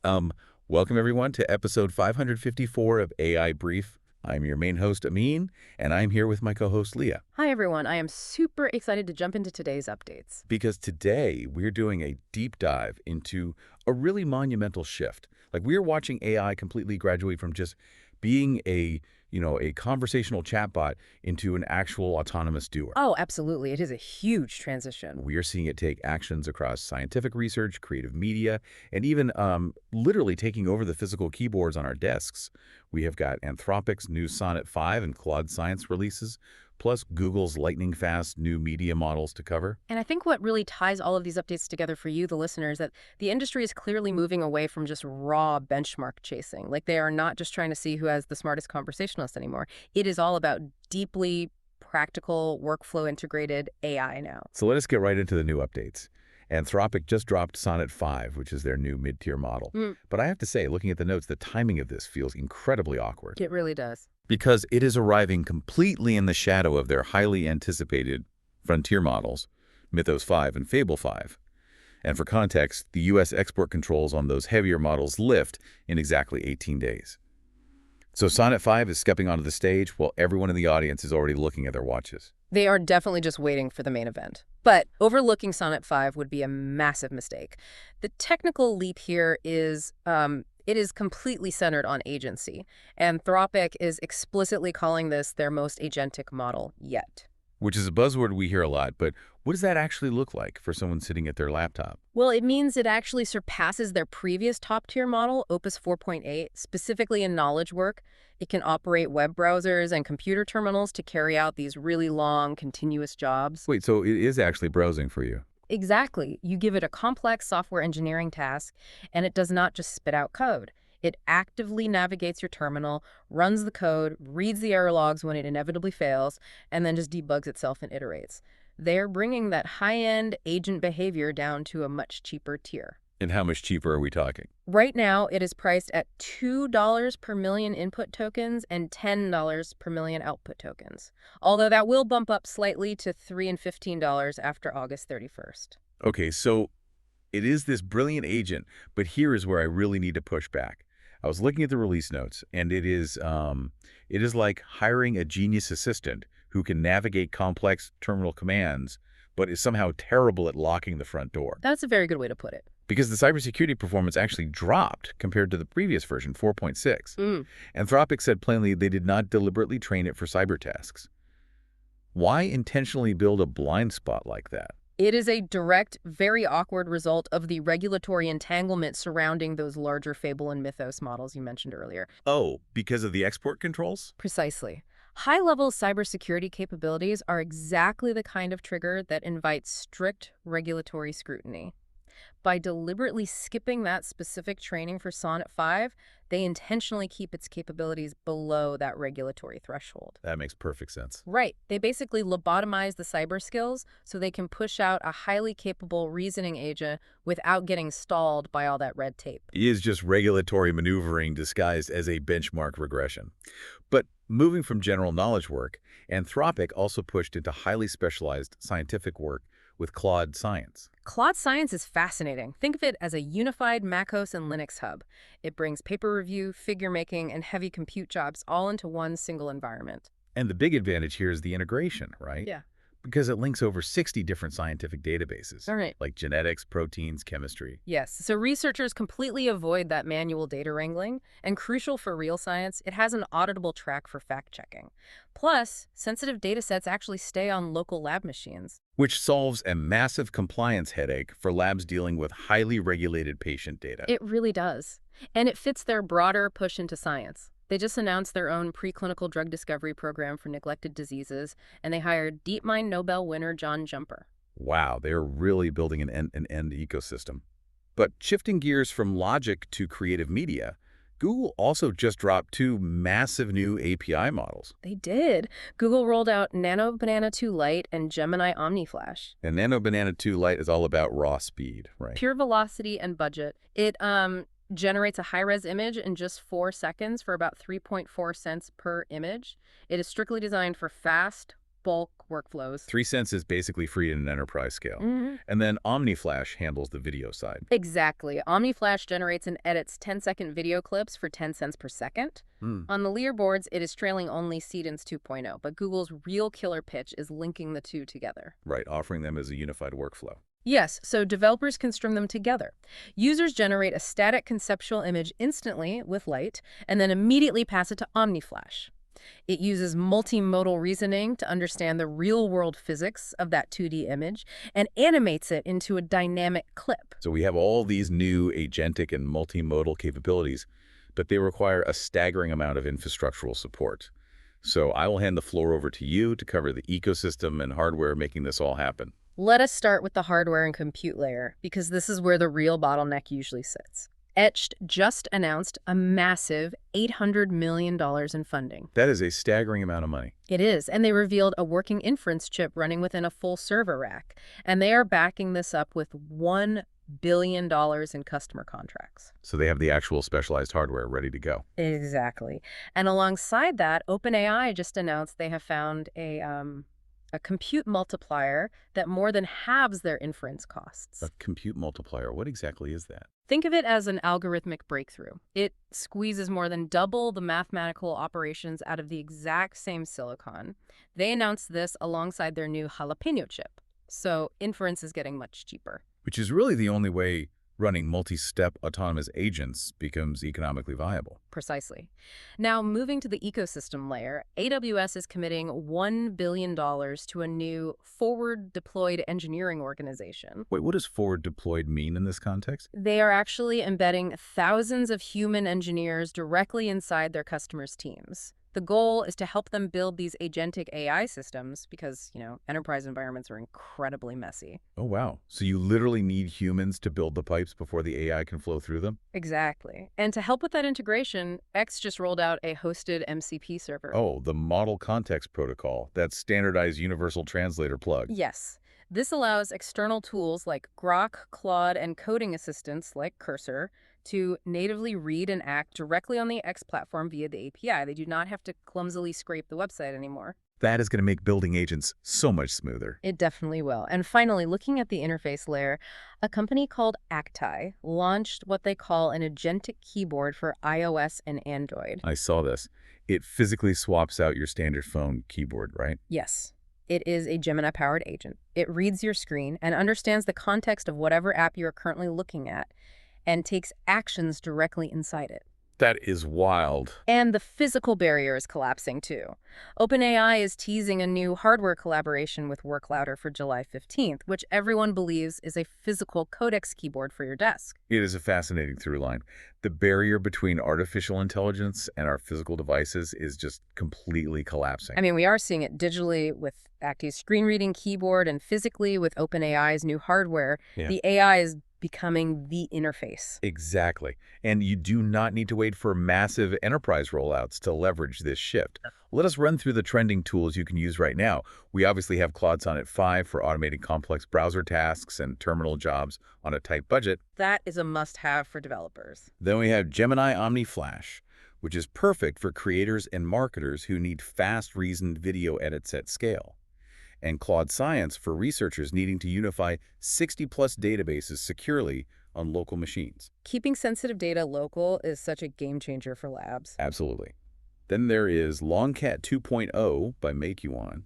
Um, Welcome everyone to episode 554 of AI Brief. I'm your main host, Amin, and I'm here with my co-host, Leah. Hi, everyone. I am super excited to jump into today's updates. Because today we're doing a deep dive into a really monumental shift. Like we're watching AI completely graduate from just being a conversational chatbot into an actual autonomous doer. Oh, absolutely. It is a huge transition. We are seeing it take actions across scientific research, creative media, and even literally taking over the physical keyboards on our desks. We have got Anthropic's new Sonnet 5 and Claude Science releases, plus Google's lightning-fast new media models to cover. And I think what really ties all of these updates together for you, the listeners, that the industry is clearly moving away from just raw benchmark chasing. Like they are not just trying to see who has the smartest conversationalist anymore. It is all about deeply practical, workflow integrated AI now. So let us get right into the new updates. Anthropic just dropped Sonnet 5, which is their new mid-tier model. But I have to say, looking at the notes, the timing of this feels incredibly awkward. It really does. Because it is arriving completely in the shadow of their highly anticipated frontier models, Mythos 5 and Fable 5. And for context, the U.S. export controls on those heavier models lift in exactly 18 days. So Sonnet 5 is stepping onto the stage while everyone in the audience is already looking at their watches. They are definitely just waiting for the main event. But overlooking Sonnet 5 would be a massive mistake. The technical leap here is it is completely centered on agency. Anthropic is explicitly calling this their most agentic model yet. Which is a buzzword we hear a lot, but what does that actually look like for someone sitting at their laptop? Well, it means it actually surpasses their previous top-tier model, Opus 4.8, specifically in knowledge work. It can operate web browsers and computer terminals to carry out these really long, continuous jobs. Wait, so it is actually browsing for you? Exactly. You give it a complex software engineering task, and it does not just spit out code. It actively navigates your terminal, runs the code, reads the error logs when it inevitably fails, and then just debugs itself and iterates. They're bringing that high-end agent behavior down to a much cheaper tier. And how much cheaper are we talking? Right now, it is priced at $2 per million input tokens and $10 per million output tokens, although that will bump up slightly to $3 and $15 after August 31st. Okay, so it is this brilliant agent, but here is where I really need to push back. I was looking at the release notes, and it is like hiring a genius assistant who can navigate complex terminal commands, but is somehow terrible at locking the front door. That's a very good way to put it. Because the cybersecurity performance actually dropped compared to the previous version, 4.6. Anthropic said plainly they did not deliberately train it for cyber tasks. Why intentionally build a blind spot like that? It is a direct, very awkward result of the regulatory entanglement surrounding those larger Fable and Mythos models you mentioned earlier. Oh, because of the export controls? Precisely. High-level cybersecurity capabilities are exactly the kind of trigger that invites strict regulatory scrutiny. By deliberately skipping that specific training for Sonnet 5, they intentionally keep its capabilities below that regulatory threshold. That makes perfect sense. Right. They basically lobotomize the cyber skills so they can push out a highly capable reasoning agent without getting stalled by all that red tape. It is just regulatory maneuvering disguised as a benchmark regression. But moving from general knowledge work, Anthropic also pushed into highly specialized scientific work with Claude Science. Claude Science is fascinating. Think of it as a unified macOS and Linux hub. It brings paper review, figure making, and heavy compute jobs all into one single environment. And the big advantage here is the integration, right? Yeah. Because it links over 60 different scientific databases, All right. like genetics, proteins, chemistry. Yes, so researchers completely avoid that manual data wrangling, and crucial for real science, it has an auditable track for fact-checking. Plus, sensitive data sets actually stay on local lab machines. Which solves a massive compliance headache for labs dealing with highly regulated patient data. It really does. And it fits their broader push into science. They just announced their own preclinical drug discovery program for neglected diseases, and they hired DeepMind Nobel winner John Jumper. Wow, they're really building an end-to-end ecosystem. But shifting gears from logic to creative media, Google also just dropped 2 massive new API models. They did. Google rolled out Nano Banana 2 Lite and Gemini OmniFlash. And Nano Banana 2 Lite is all about raw speed, right? Pure velocity and budget. It generates a high-res image in just 4 seconds for about 3.4 cents per image. It is strictly designed for fast, bulk workflows. 3 cents is basically free at an enterprise scale. Mhm. And then OmniFlash handles the video side. Exactly. OmniFlash generates and edits 10-second video clips for 10 cents per second. Hmm. On the leaderboards, it is trailing only Seedance 2.0, but Google's real killer pitch is linking the two together. Right, offering them as a unified workflow. Yes, so developers can string them together. Users generate a static conceptual image instantly with Lite and then immediately pass it to OmniFlash. It uses multimodal reasoning to understand the real-world physics of that 2D image and animates it into a dynamic clip. So we have all these new agentic and multimodal capabilities, but they require a staggering amount of infrastructural support. So I will hand the floor over to you to cover the ecosystem and hardware making this all happen. Let us start with the hardware and compute layer, because this is where the real bottleneck usually sits. Etched just announced a massive $800 million in funding. That is a staggering amount of money. It is, and they revealed a working inference chip running within a full server rack. And they are backing this up with $1 billion in customer contracts. So they have the actual specialized hardware ready to go. Exactly. And alongside that, OpenAI just announced they have found a compute multiplier that more than halves their inference costs. A compute multiplier, what exactly is that? Think of it as an algorithmic breakthrough. It squeezes more than double the mathematical operations out of the exact same silicon. They announced this alongside their new jalapeno chip. So inference is getting much cheaper. Which is really the only way running multi-step autonomous agents becomes economically viable. Precisely. Now, moving to the ecosystem layer, AWS is committing $1 billion to a new forward-deployed engineering organization. Wait, what does forward deployed mean in this context? They are actually embedding thousands of human engineers directly inside their customers' teams. The goal is to help them build these agentic AI systems because, enterprise environments are incredibly messy. Oh, wow. So you literally need humans to build the pipes before the AI can flow through them? Exactly. And to help with that integration, X just rolled out a hosted MCP server. Oh, the Model Context Protocol, that standardized universal translator plug. Yes. This allows external tools like Grok, Claude, and coding assistants like Cursor to natively read and act directly on the X platform via the API. They do not have to clumsily scrape the website anymore. That is going to make building agents so much smoother. It definitely will. And finally, looking at the interface layer, a company called Acti launched what they call an agentic keyboard for iOS and Android. I saw this. It physically swaps out your standard phone keyboard, right? Yes. It is a Gemini-powered agent. It reads your screen and understands the context of whatever app you are currently looking at and takes actions directly inside it. That is wild. And the physical barrier is collapsing, too. OpenAI is teasing a new hardware collaboration with WorkLouder for July 15th, which everyone believes is a physical codex keyboard for your desk. It is a fascinating through line. The barrier between artificial intelligence and our physical devices is just completely collapsing. I mean, we are seeing it digitally with Acti's screen reading keyboard and physically with OpenAI's new hardware. Yeah. The AI is becoming the interface. Exactly. And you do not need to wait for massive enterprise rollouts to leverage this shift. Let us run through the trending tools you can use right now. We obviously have Claude Sonnet 5 for automating complex browser tasks and terminal jobs on a tight budget. That is a must-have for developers. Then we have Gemini OmniFlash, which is perfect for creators and marketers who need fast reasoned video edits at scale. And Claude Science for researchers needing to unify 60-plus databases securely on local machines. Keeping sensitive data local is such a game changer for labs. Absolutely. Then there is Longcat 2.0 by Makeyuan.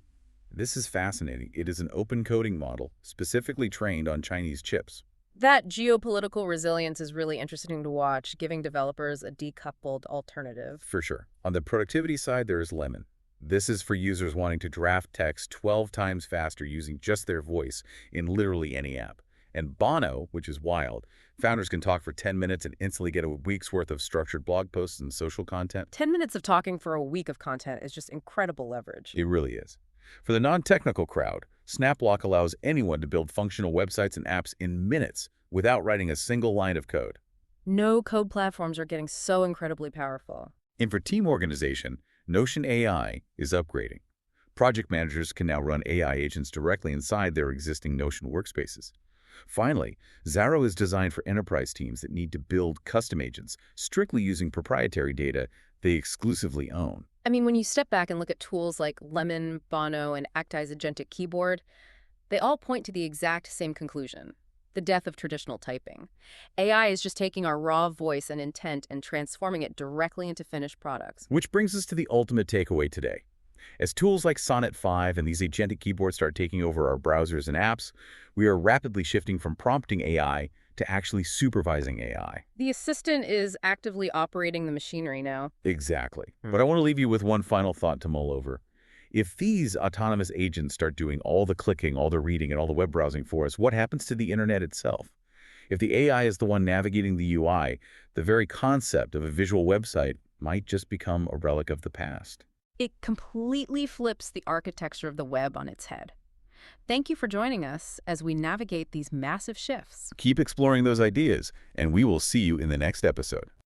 This is fascinating. It is an open coding model specifically trained on Chinese chips. That geopolitical resilience is really interesting to watch, giving developers a decoupled alternative. For sure. On the productivity side, there is Lemon. This is for users wanting to draft text 12 times faster using just their voice in literally any app. And Bono, which is wild. Founders can talk for 10 minutes and instantly get a week's worth of structured blog posts and social content. 10 minutes of talking for a week of content is just incredible leverage. It really is. For the non-technical crowd, SnapBlock allows anyone to build functional websites and apps in minutes without writing a single line of code. No-code platforms are getting so incredibly powerful. And for team organization, Notion AI is upgrading. Project managers can now run AI agents directly inside their existing Notion workspaces. Finally, Zaro is designed for enterprise teams that need to build custom agents, strictly using proprietary data they exclusively own. I mean, when you step back and look at tools like Lemon, Bono, and Acti's agentic keyboard, they all point to the exact same conclusion: the death of traditional typing. AI is just taking our raw voice and intent and transforming it directly into finished products. Which brings us to the ultimate takeaway today. As tools like Sonnet 5 and these agentic keyboards start taking over our browsers and apps, we are rapidly shifting from prompting AI to actually supervising AI. The assistant is actively operating the machinery now. Exactly. But I want to leave you with one final thought to mull over. If these autonomous agents start doing all the clicking, all the reading, and all the web browsing for us, what happens to the internet itself? If the AI is the one navigating the UI, the very concept of a visual website might just become a relic of the past. It completely flips the architecture of the web on its head. Thank you for joining us as we navigate these massive shifts. Keep exploring those ideas, and we will see you in the next episode.